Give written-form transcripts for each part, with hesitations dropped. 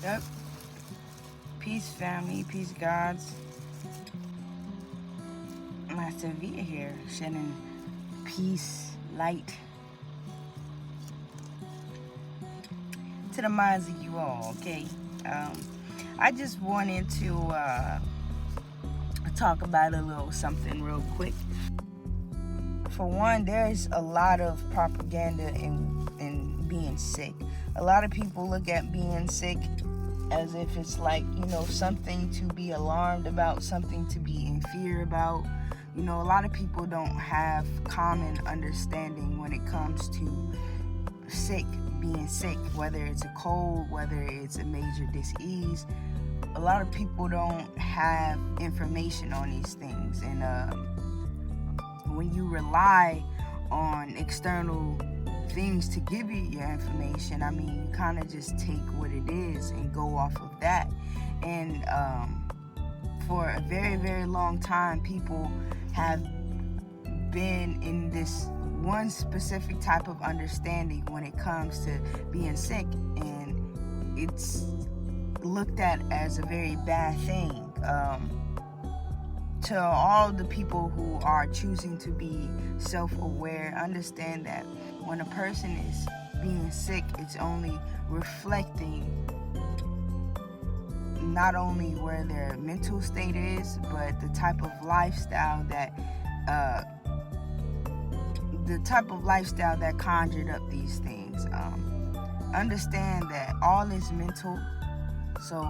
Yep. Peace, family. Peace, gods. Master Via here, shedding peace, light to the minds of you all, okay? I just wanted to talk about a little something real quick. For one, there's a lot of propaganda in being sick. A lot of people look at being sick as if it's like, something to be alarmed about, something to be in fear about. A lot of people don't have common understanding when it comes to being sick, whether it's a cold, whether it's a major disease. A lot of people don't have information on these things, and when you rely on external things to give you your information, you kind of just take what it is and go off of that. And for a very, very long time, people have been in this one specific type of understanding when it comes to being sick, and it's looked at as a very bad thing. To all the people who are choosing to be self-aware, understand that when a person is being sick, it's only reflecting not only where their mental state is, but the type of lifestyle that conjured up these things. Understand that all is mental. So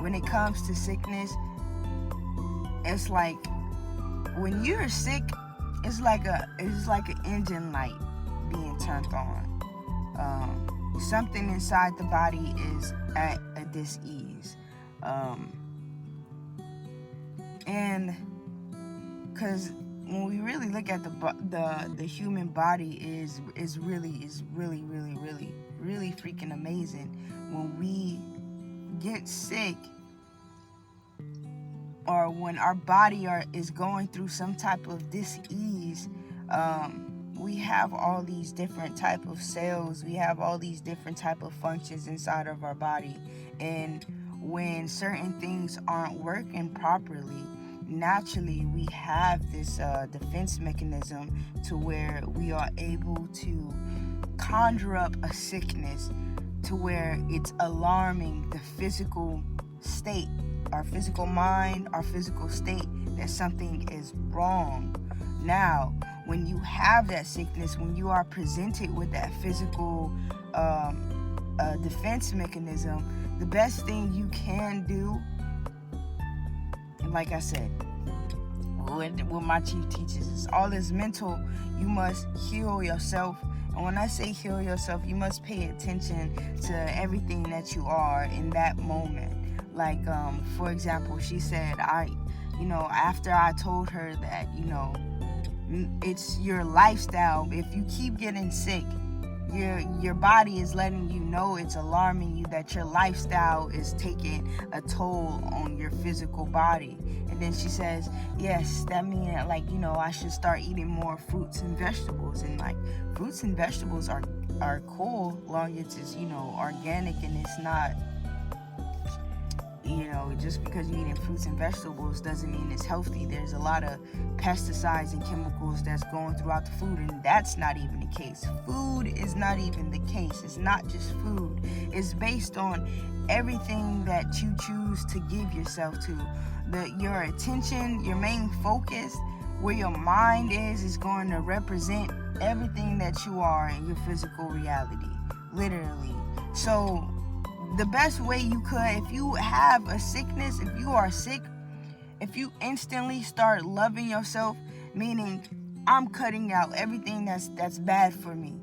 when it comes to sickness, it's like when you're sick, it's like an engine light being turned on. Something inside the body is at a dis-ease. And because when we really look at the human body is really freaking amazing. When we get sick, or when our body is going through some type of dis-ease, we have all these different type of cells, we have all these different type of functions inside of our body, and when certain things aren't working properly, naturally we have this defense mechanism to where we are able to conjure up a sickness to where it's alarming the physical state, our physical mind, our physical state, that something is wrong. Now, when you have that sickness, when you are presented with that physical defense mechanism, the best thing you can do, like I said, what my chief teaches is all is mental. You must heal yourself. And when I say heal yourself, you must pay attention to everything that you are in that moment. Like, for example, she said, after I told her that, it's your lifestyle. If you keep getting sick, your body is letting you know, it's alarming you that your lifestyle is taking a toll on your physical body. And then she says, yes, that means I should start eating more fruits and vegetables. And fruits and vegetables are cool, long as it's, organic, and it's not, just because you're eating fruits and vegetables doesn't mean it's healthy. There's a lot of pesticides and chemicals that's going throughout the food, and that's not even the case. Food is not even the case. It's not just food. It's based on everything that you choose to give yourself to. Your attention, your main focus, where your mind is going to represent everything that you are in your physical reality, literally. So the best way you could, if you have a sickness, if you are sick, if you instantly start loving yourself, meaning I'm cutting out everything that's bad for me.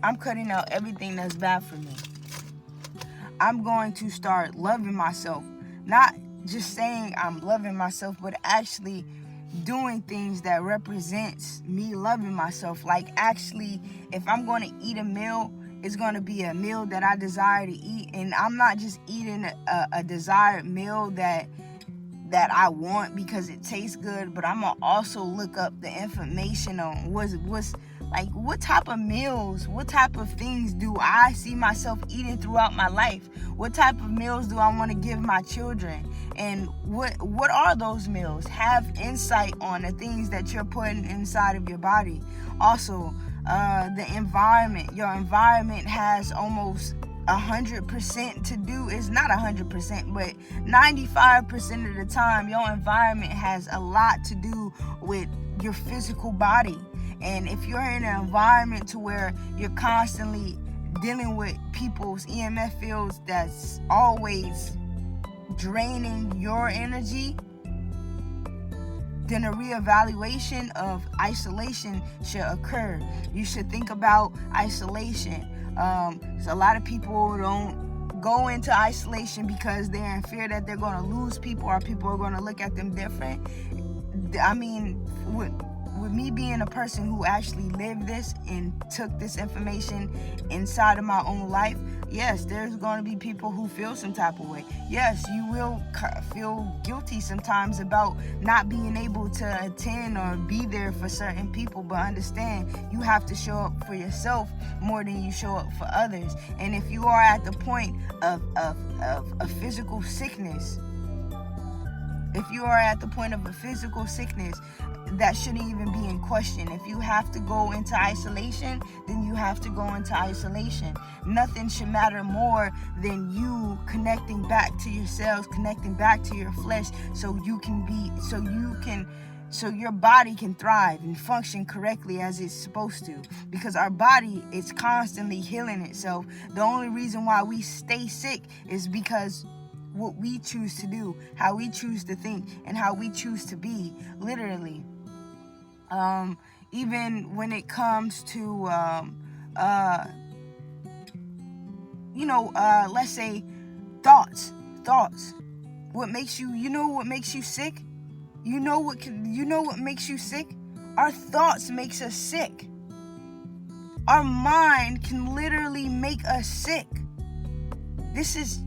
I'm cutting out everything that's bad for me. I'm going to start loving myself. Not just saying I'm loving myself, but actually doing things that represents me loving myself. Like, actually, if I'm going to eat a meal, it's going to be a meal that I desire to eat. And I'm not just eating a desired meal that I want because it tastes good, but I'm going to also look up the information on what type of meals, what type of things do I see myself eating throughout my life? What type of meals do I want to give my children? And what are those meals? Have insight on the things that you're putting inside of your body. Also, the environment. Your environment has almost 100% to do. It's not 100%, but 95% of the time, your environment has a lot to do with your physical body. And if you're in an environment to where you're constantly dealing with people's EMF fields that's always draining your energy, then a reevaluation of isolation should occur. You should think about isolation. So a lot of people don't go into isolation because they're in fear that they're going to lose people or people are going to look at them different. I mean, with me being a person who actually lived this and took this information inside of my own life, yes, there's going to be people who feel some type of way. Yes, you will feel guilty sometimes about not being able to attend or be there for certain people, but understand you have to show up for yourself more than you show up for others. And if you are at the point of a physical sickness, that shouldn't even be in question. If you have to go into isolation, then you have to go into isolation. Nothing should matter more than you connecting back to yourselves, connecting back to your flesh, so your body can thrive and function correctly as it's supposed to. Because our body is constantly healing itself. The only reason why we stay sick is because what we choose to do, how we choose to think, and how we choose to be, literally. Even when it comes to, let's say thoughts. What makes you sick? You know what makes you sick? Our thoughts makes us sick. Our mind can literally make us sick. This is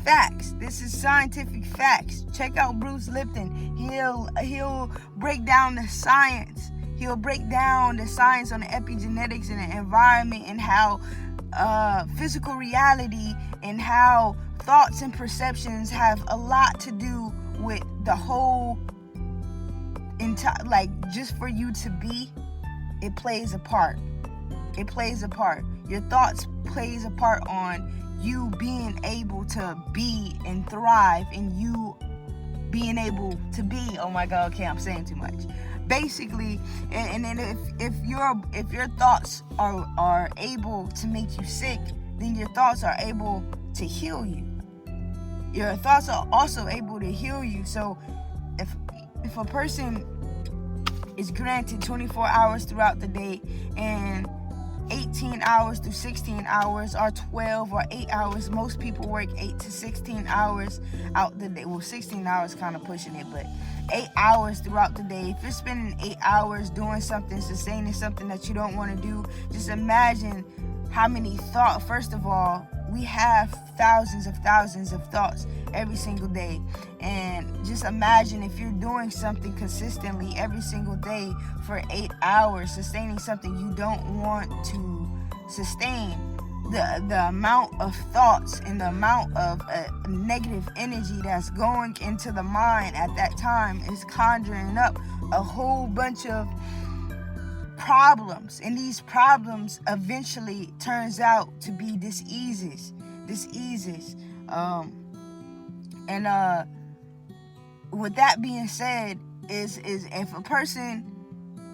facts. This is scientific facts. Check out Bruce Lipton. He'll break down the science. He'll break down the science on the epigenetics and the environment and how physical reality and how thoughts and perceptions have a lot to do with the whole entire, just for you to be, it plays a part. Your thoughts plays a part on you being able to be and thrive, and you being able to be. Oh my God, okay, I'm saying too much. Basically, and then if your thoughts are able to make you sick, then your thoughts are able to heal you. Your thoughts are also able to heal you. So if a person is granted 24 hours throughout the day, and 18 hours to 16 hours or 12 or 8 hours. Most people work 8 to 16 hours out the day. Well, 16 hours kind of pushing it, but 8 hours throughout the day. If you're spending 8 hours doing something, sustaining something that you don't want to do, just imagine how many thoughts. First of all, we have thousands of thoughts every single day. And just imagine if you're doing something consistently every single day for 8 hours, sustaining something you don't want to sustain. The amount of thoughts and the amount of negative energy that's going into the mind at that time is conjuring up a whole bunch of problems, and these problems eventually turns out to be diseases. With that being said, is if a person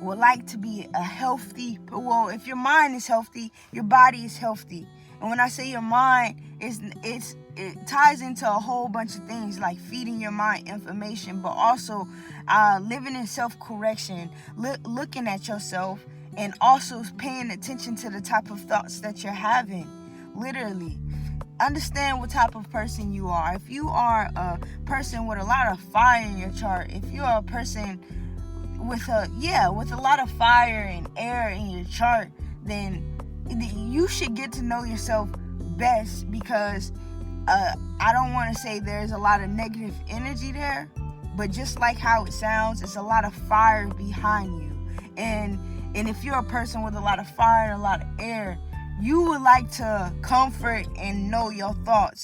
would like to be a healthy, well, if your mind is healthy, your body is healthy. And when I say your mind, it ties into a whole bunch of things, like feeding your mind information, but also living in self-correction, looking at yourself, and also paying attention to the type of thoughts that you're having. Literally, understand what type of person you are. If you are a person with a lot of fire in your chart, if you are a person with a lot of fire and air in your chart, then you should get to know yourself best, because I don't want to say there's a lot of negative energy there, but just like how it sounds, it's a lot of fire behind you. And if you're a person with a lot of fire and a lot of air, you would like to comfort and know your thoughts.